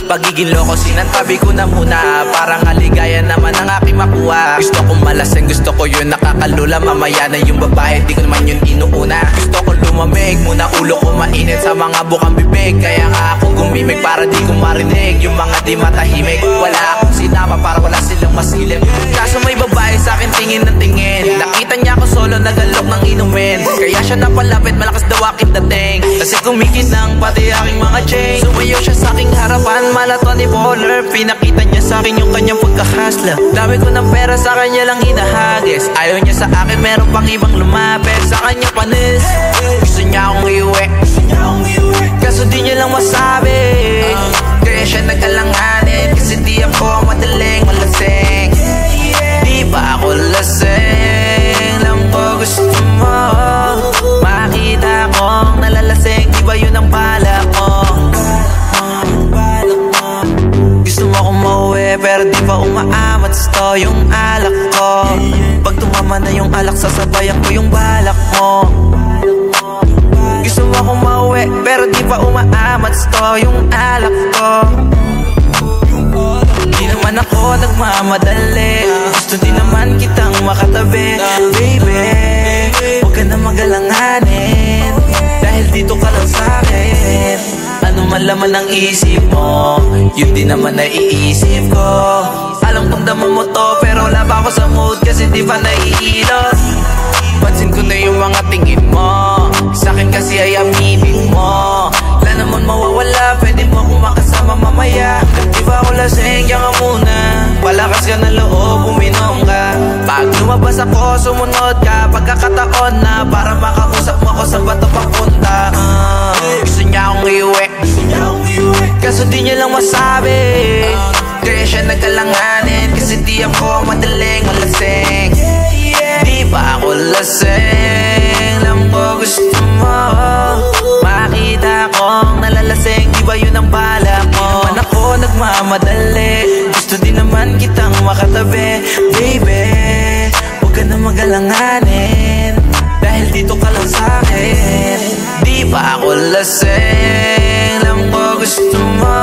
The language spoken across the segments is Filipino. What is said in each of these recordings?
Pagiging loko sinantabi ko na muna, parang aligaya naman ang aking makuha. Gusto kong malasing, gusto ko yun nakakalula. Mamaya na yung babae, di ko naman yun inuuna. Gusto ko lumamig, muna ulo ko mainit sa mga bukang bibig. Kaya nga ako gumimik para di ko marinig yung mga di matahimik. Wala akong sinama para wala silang masilip. Kaso may babae sa akin tingin ng tingin. Nakita niya ako solo nagalok ng inumin. Kaya siya napalapit, malakas daw aking dating. Kasi kumikinang pati aking mga chain. Sumayo siya sa aking harapan, malaton ni Baller. Pinakita niya sa akin yung kanyang pagkahasla. Dami ko ng pera, sa kanya lang hinahagis. Ayaw niya sa akin, meron pang ibang lumapit. Sa kanya panis, gusto niya akong iuwi. Kaso di niya lang masabi. Kaya siya nagkalanganin. Kasi di ako madaling malasing. Di ba ako lasing? Alam ko gusto mo makita kong nalalasing. Di ba yun ang balak mo? Gusto mo akong mauwi pero di pa umaamat. Gusto yung alak ko. Pag tumama na yung alak, sasabayan ko yung balak mo. Gusto mo akong mauwi pero di pa umaamat. Gusto yung alak ko. Di naman ako nagmamadali. Gusto din naman kitang makatabi. Baby, huwag ka na magalanganin. Dahil dito ka lang sa'kin. Ano man laman ang isip mo, yun din naman naiisip ko. Alam kong dama mo to pero wala pa ako sa mood. Kasi di pa naiilot. Pansin ko na yung mga tingin mo. Sa'kin kasi ay aminin mo. Wala naman mawawala, pwede mo akong makasama mamaya. Di ba ako lasing, diyan ka muna. Palakas ka na loob, uminom ka. Pag lumabas ako, sumunod ka. Pagkakataon na para makausap mo ako sa bato papunta. Gusto niya akong iuwi. Kaso di niya lang masabi. Kaya siya nagkalanganin. Kasi di ako madaling malasing. Di ba ako lasing? Alam ko gusto mo makita kong nalalasing. Di ba yun ang balak mo? Di naman ako nagmamadali. Gusto din naman kitang makatabi. Baby, huwag ka na magalanganin. Dahil dito ka lang sa'kin. Di ba ako lasing? Alam ko gusto mo.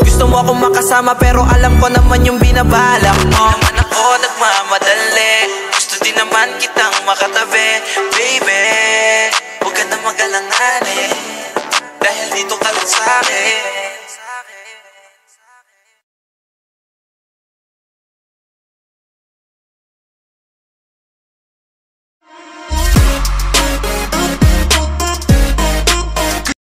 Gusto mo akong makasama pero alam ko naman yung binabalak mo. Di naman ako nagmamadali. Gusto din naman kitang makatabi. Baby, huwag ka na magalanganin. Dahil dito ka lang sa'kin.